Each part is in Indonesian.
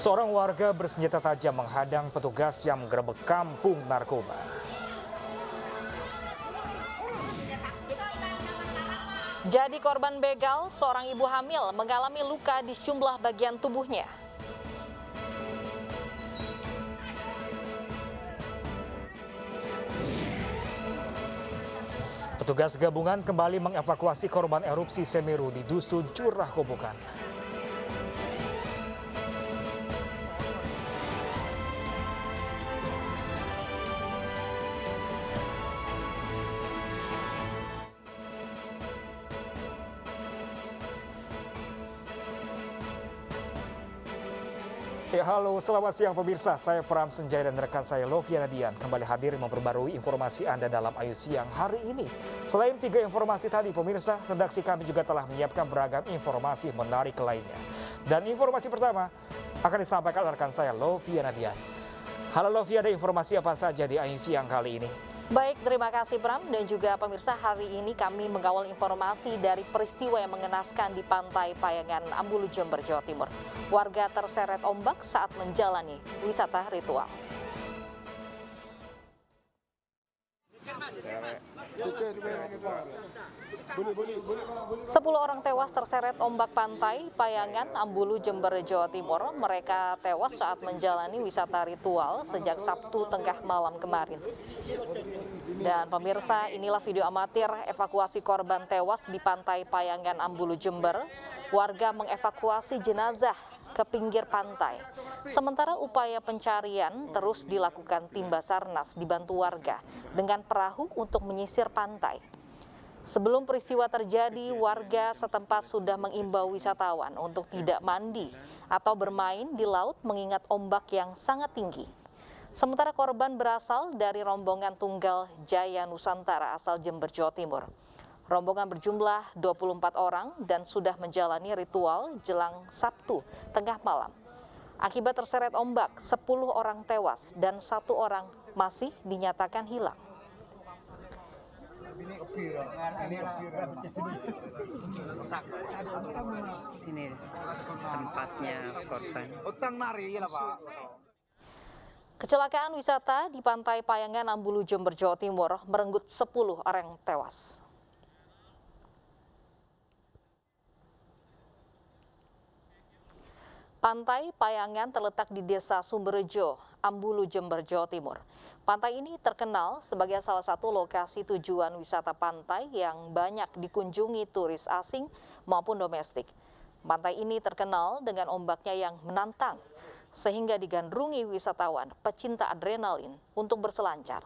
Seorang warga bersenjata tajam menghadang petugas yang menggerebek kampung narkoba. Jadi korban begal, seorang ibu hamil mengalami luka di sejumlah bagian tubuhnya. Petugas gabungan kembali mengevakuasi korban erupsi Semeru di Dusun Curah Kobokan. Ya, halo, selamat siang pemirsa. Saya Pram Senjaya dan rekan saya Loviana Dian kembali hadir memperbarui informasi Anda dalam Ayu Siang hari ini. Selain 3 informasi tadi, pemirsa, redaksi kami juga telah menyiapkan beragam informasi menarik lainnya. Dan informasi pertama akan disampaikan oleh rekan saya Loviana Dian. Halo Lovia, ada informasi apa saja di Ayu Siang kali ini? Baik, terima kasih Pram dan juga pemirsa. Hari ini kami mengawal informasi dari peristiwa yang mengenaskan di Pantai Payangan, Ambulu, Jember, Jawa Timur. Warga terseret ombak saat menjalani wisata ritual. Sepuluh orang tewas terseret ombak Pantai Payangan, Ambulu, Jember, Jawa Timur. Mereka tewas saat menjalani wisata ritual sejak Sabtu tengah malam kemarin. Dan pemirsa, inilah video amatir evakuasi korban tewas di Pantai Payangan, Ambulu, Jember. Warga mengevakuasi jenazah ke pinggir pantai. Sementara upaya pencarian terus dilakukan tim Basarnas dibantu warga dengan perahu untuk menyisir pantai. Sebelum peristiwa terjadi, warga setempat sudah mengimbau wisatawan untuk tidak mandi atau bermain di laut mengingat ombak yang sangat tinggi. Sementara korban berasal dari rombongan tunggal Jaya Nusantara asal Jember, Jawa Timur. Rombongan berjumlah 24 orang dan sudah menjalani ritual jelang Sabtu tengah malam. Akibat terseret ombak, 10 orang tewas dan 1 orang masih dinyatakan hilang. Sini tempatnya korban. Kecelakaan wisata di Pantai Payangan, Ambulu, Jember, Jawa Timur merenggut 10 orang tewas. Pantai Payangan terletak di Desa Sumberjo, Ambulu, Jember, Jawa Timur. Pantai ini terkenal sebagai salah satu lokasi tujuan wisata pantai yang banyak dikunjungi turis asing maupun domestik. Pantai ini terkenal dengan ombaknya yang menantang, sehingga digandrungi wisatawan pecinta adrenalin untuk berselancar.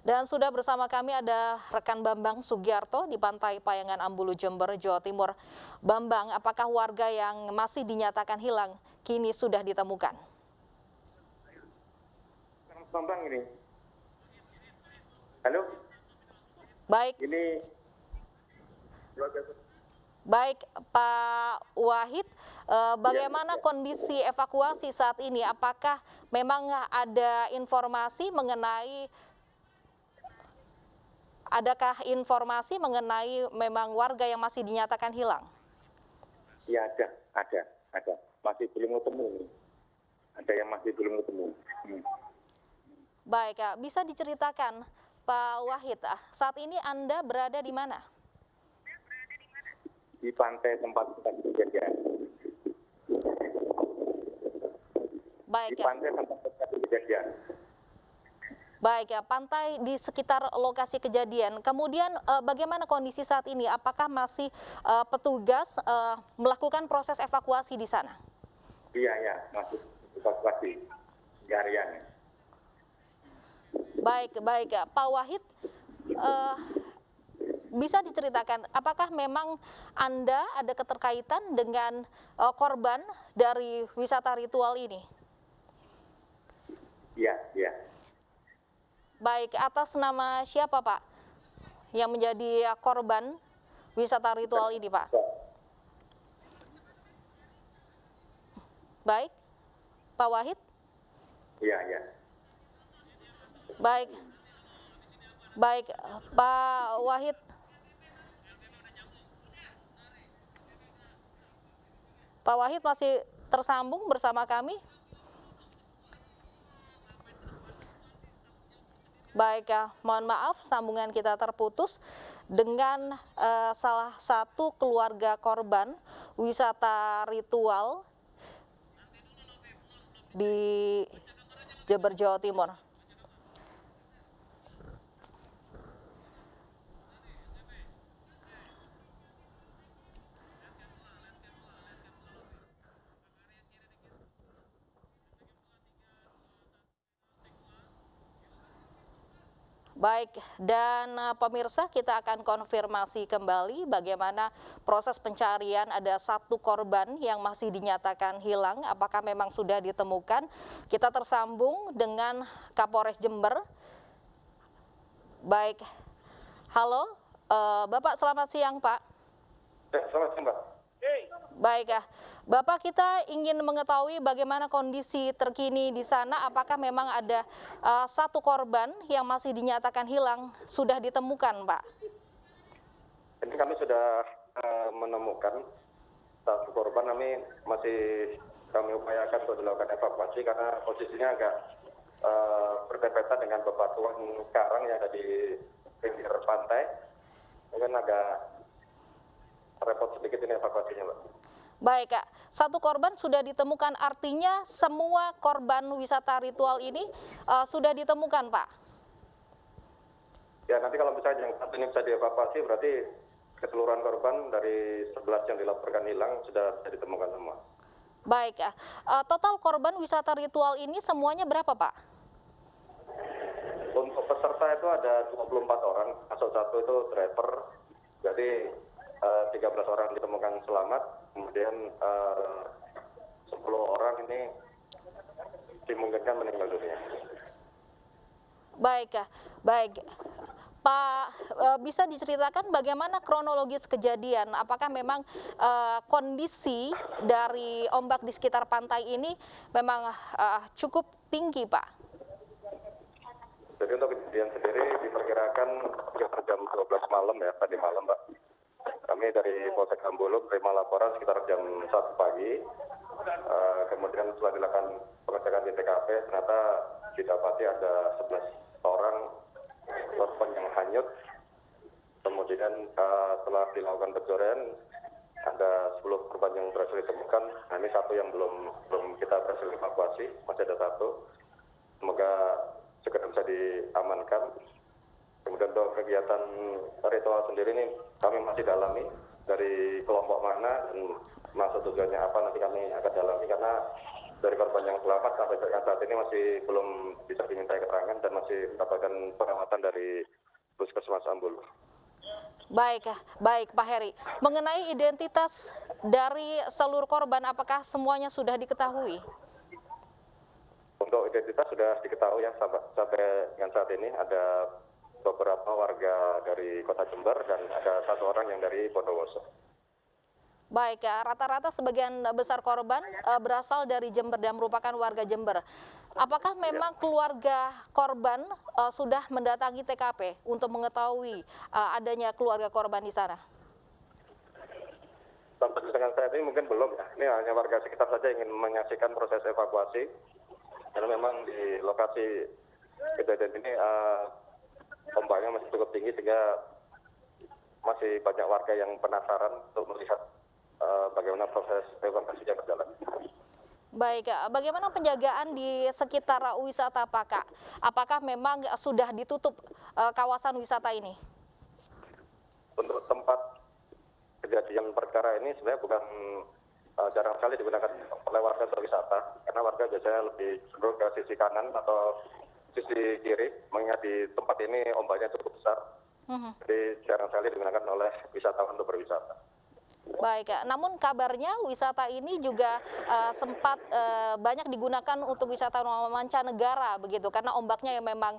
Dan sudah bersama kami ada rekan Bambang Sugiarto di Pantai Payangan, Ambulu, Jember, Jawa Timur. Bambang, apakah warga yang masih dinyatakan hilang kini sudah ditemukan? Bambang ini. Halo? Baik. Ini. Baik, Pak Wahid, bagaimana kondisi evakuasi saat ini? Apakah memang ada informasi mengenai Adakah informasi mengenai memang warga yang masih dinyatakan hilang? Ya ada. Masih belum ketemu. Ada yang masih belum ketemu. Baik, bisa diceritakan Pak Wahid, saat ini Anda berada di mana? Di pantai tempat kejadian. Baik, di pantai tempat kejadian. Baik ya, pantai di sekitar lokasi kejadian. Kemudian bagaimana kondisi saat ini? Apakah masih petugas melakukan proses evakuasi di sana? Iya, masih evakuasi di areanya. Baik ya, Pak Wahid, bisa diceritakan apakah memang Anda ada keterkaitan dengan korban dari wisata ritual ini? Iya. Baik, atas nama siapa Pak yang menjadi korban wisata ritual ini Pak? Baik, Pak Wahid. Iya, iya. Baik, baik, Pak Wahid. Pak Wahid masih tersambung bersama kami. Baik ya, mohon maaf sambungan kita terputus dengan salah satu keluarga korban wisata ritual di Jember, Jawa Timur. Baik, dan pemirsa kita akan konfirmasi kembali bagaimana proses pencarian. Ada satu korban yang masih dinyatakan hilang, apakah memang sudah ditemukan? Kita tersambung dengan Kapolres Jember. Baik, halo Bapak, selamat siang Pak. Selamat siang, Mbak. Baik ya, Bapak, kita ingin mengetahui bagaimana kondisi terkini di sana. Apakah memang ada satu korban yang masih dinyatakan hilang sudah ditemukan, Pak? Ini kami sudah menemukan satu korban. Kami upayakan untuk dilakukan evakuasi karena posisinya agak berdempetan dengan bebatuan karang yang ada di pinggir pantai. Mungkin agak repot sedikit ini evakuasinya, Mbak. Baik, Kak. Satu korban sudah ditemukan, artinya semua korban wisata ritual ini sudah ditemukan, Pak? Ya, nanti kalau misalnya yang satu ini bisa dievakuasi, berarti keseluruhan korban dari 11 yang dilaporkan hilang sudah bisa ditemukan semua. Baik, Kak. Total korban wisata ritual ini semuanya berapa, Pak? Untuk peserta itu ada 24 orang, masuk satu itu driver, jadi 13 orang ditemukan selamat, kemudian 10 orang ini dimungkinkan meninggal dunia. Baik, baik. Pak, bisa diceritakan bagaimana kronologis kejadian? Apakah memang kondisi dari ombak di sekitar pantai ini memang cukup tinggi, Pak? Jadi untuk kejadian sendiri diperkirakan sekitar jam 12 malam ya, tadi malam, Mbak. Kami dari Polsek Ambulu terima laporan sekitar jam 1 pagi. Kemudian setelah dilakukan pengecekan di TKP, ternyata didapati ada 11 orang korban yang hanyut. Kemudian setelah dilakukan pencarian, ada 10 korban yang berhasil ditemukan. Nah, ini satu yang belum kita berhasil evakuasi, masih ada satu. Semoga segera bisa diamankan. Kemudian untuk kegiatan ritual sendiri ini kami masih dalami dari kelompok mana dan maksud tujuannya apa, nanti kami akan dalami karena dari korban yang selamat sampai dengan saat ini masih belum bisa dimintai keterangan dan masih mendapatkan perawatan dari Puskesmas Ambulu. Baik, baik Pak Heri. Mengenai identitas dari seluruh korban, apakah semuanya sudah diketahui? Untuk identitas sudah diketahui ya, sampai dengan saat ini ada beberapa warga dari Kota Jember dan ada satu orang yang dari Bondowoso. Baik, rata-rata sebagian besar korban berasal dari Jember dan merupakan warga Jember. Apakah memang keluarga korban sudah mendatangi TKP untuk mengetahui adanya keluarga korban di sana? Sampai dengan saat ini mungkin belum ya. Ini hanya warga sekitar saja ingin menyaksikan proses evakuasi. Karena memang di lokasi kejadian ini ombaknya masih cukup tinggi sehingga masih banyak warga yang penasaran untuk melihat bagaimana proses evakuasinya berjalan. Baik, bagaimana penjagaan di sekitar wisata Pak, Kak? Apakah memang sudah ditutup kawasan wisata ini? Untuk tempat kejadian perkara ini sebenarnya bukan jarang sekali digunakan oleh warga untuk wisata, karena warga biasanya lebih cenderung ke sisi kanan atau sisi kiri, mengingat di tempat ini ombaknya cukup besar. Jadi jarang sekali digunakan oleh wisatawan untuk berwisata. Baik, namun kabarnya wisata ini juga sempat banyak digunakan untuk wisatawan mancanegara begitu, karena ombaknya yang memang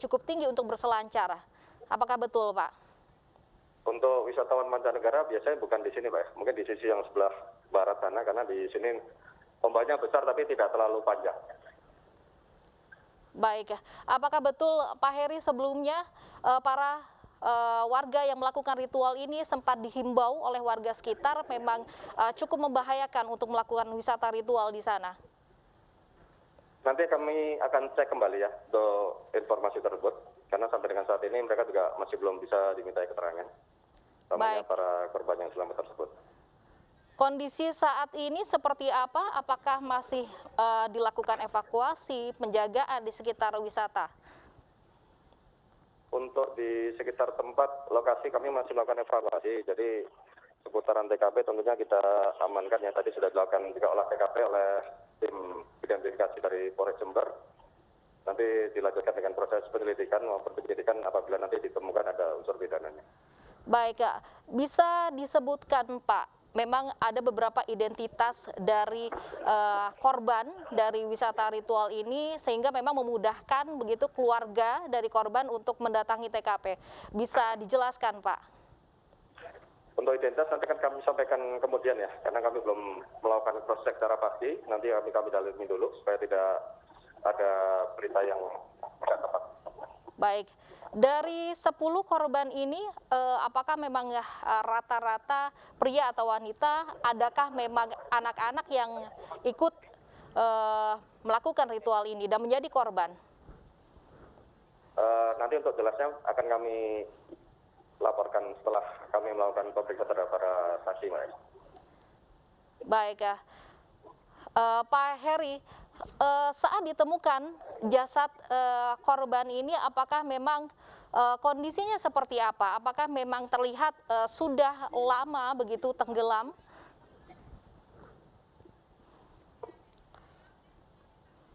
cukup tinggi untuk berselancar. Apakah betul, Pak? Untuk wisatawan mancanegara biasanya bukan di sini, Pak. Mungkin di sisi yang sebelah barat sana, karena di sini Ombaknya besar tapi tidak terlalu panjang. Baik, apakah betul Pak Heri sebelumnya para warga yang melakukan ritual ini sempat dihimbau oleh warga sekitar memang cukup membahayakan untuk melakukan wisata ritual di sana? Nanti kami akan cek kembali ya untuk informasi tersebut, karena sampai dengan saat ini mereka juga masih belum bisa dimintai keterangan sama para korban yang selamat tersebut. Kondisi saat ini seperti apa? Apakah masih dilakukan evakuasi, penjagaan di sekitar wisata? Untuk di sekitar tempat lokasi kami masih melakukan evaluasi, jadi seputaran TKP tentunya kita amankan ya. Tadi sudah dilakukan juga olah TKP oleh tim identifikasi dari Polres Jember. Nanti dilanjutkan dengan proses penyelidikan maupun penyidikan apabila nanti ditemukan ada unsur pidananya. Baik, Kak. Bisa disebutkan Pak, memang ada beberapa identitas dari korban dari wisata ritual ini sehingga memang memudahkan begitu keluarga dari korban untuk mendatangi TKP. Bisa dijelaskan Pak? Untuk identitas nanti kan kami sampaikan kemudian ya, karena kami belum melakukan cross check secara pasti. Nanti kami dalami dulu supaya tidak ada berita yang tidak tepat. Baik, dari 10 korban ini apakah memang rata-rata pria atau wanita, adakah memang anak-anak yang ikut melakukan ritual ini dan menjadi korban? Nanti untuk jelasnya akan kami laporkan setelah kami melakukan pemeriksaan terhadap para saksi, Mas. Baik ya, Pak Heri, saat ditemukan jasad korban ini, apakah memang kondisinya seperti apa? Apakah memang terlihat sudah lama begitu tenggelam?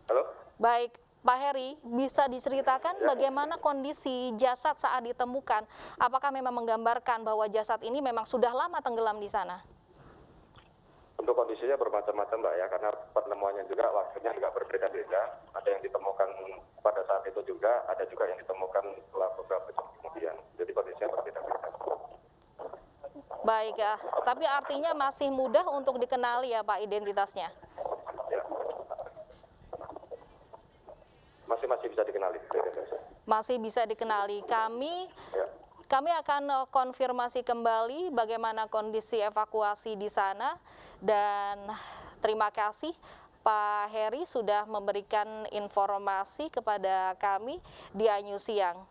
Halo? Baik, Pak Heri, bisa diceritakan bagaimana kondisi jasad saat ditemukan? Apakah memang menggambarkan bahwa jasad ini memang sudah lama tenggelam di sana? Untuk kondisinya bermacam-macam Mbak ya, karena penemuannya juga waktunya juga berbeda-beda. Ada yang ditemukan pada saat itu juga, ada juga yang ditemukan setelah beberapa jam kemudian. Jadi kondisinya berbeda-beda. Baik ya, tapi artinya masih mudah untuk dikenali ya Pak identitasnya? Ya. Masih bisa dikenali. Masih bisa dikenali. Kami akan konfirmasi kembali bagaimana kondisi evakuasi di sana, dan terima kasih Pak Heri sudah memberikan informasi kepada kami di Anyu Siang.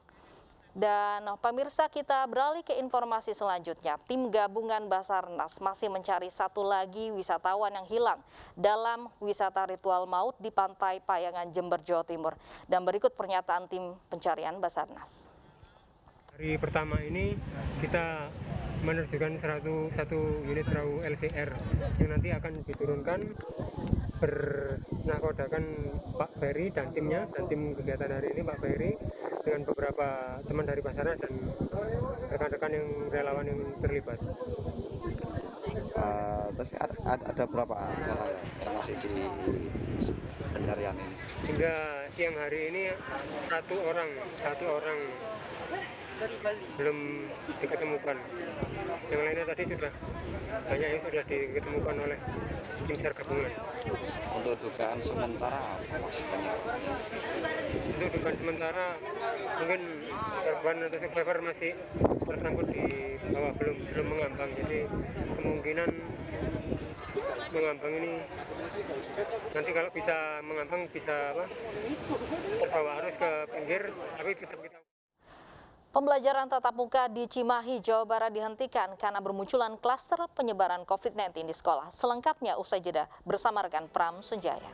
Dan pemirsa, kita beralih ke informasi selanjutnya. Tim gabungan Basarnas masih mencari satu lagi wisatawan yang hilang dalam wisata ritual maut di Pantai Payangan, Jember, Jawa Timur. Dan berikut pernyataan tim pencarian Basarnas. Hari pertama ini kita menerjunkan satu unit perahu LCR yang nanti akan diturunkan bernahkodakan Pak Ferry dan timnya, dan tim kegiatan hari ini Pak Ferry dengan beberapa teman dari Basarnas dan rekan-rekan yang relawan yang terlibat. Terus ada berapa orang yang masih di pencarian ini? Hingga siang hari ini satu orang belum diketemukan. Yang lainnya tadi sudah banyak yang sudah diketemukan oleh tim SAR gabungan. Untuk dugaan sementara masih banyak. Untuk dugaan sementara mungkin korban atau survivor masih tersangkut di bawah, belum mengambang. Jadi kemungkinan mengambang ini nanti kalau bisa mengambang bisa terbawa arus ke pinggir, tapi tetap kita. Pembelajaran tatap muka di Cimahi, Jawa Barat dihentikan karena bermunculan klaster penyebaran COVID-19 di sekolah. Selengkapnya usai jeda bersama rekan Pram Sunjaya.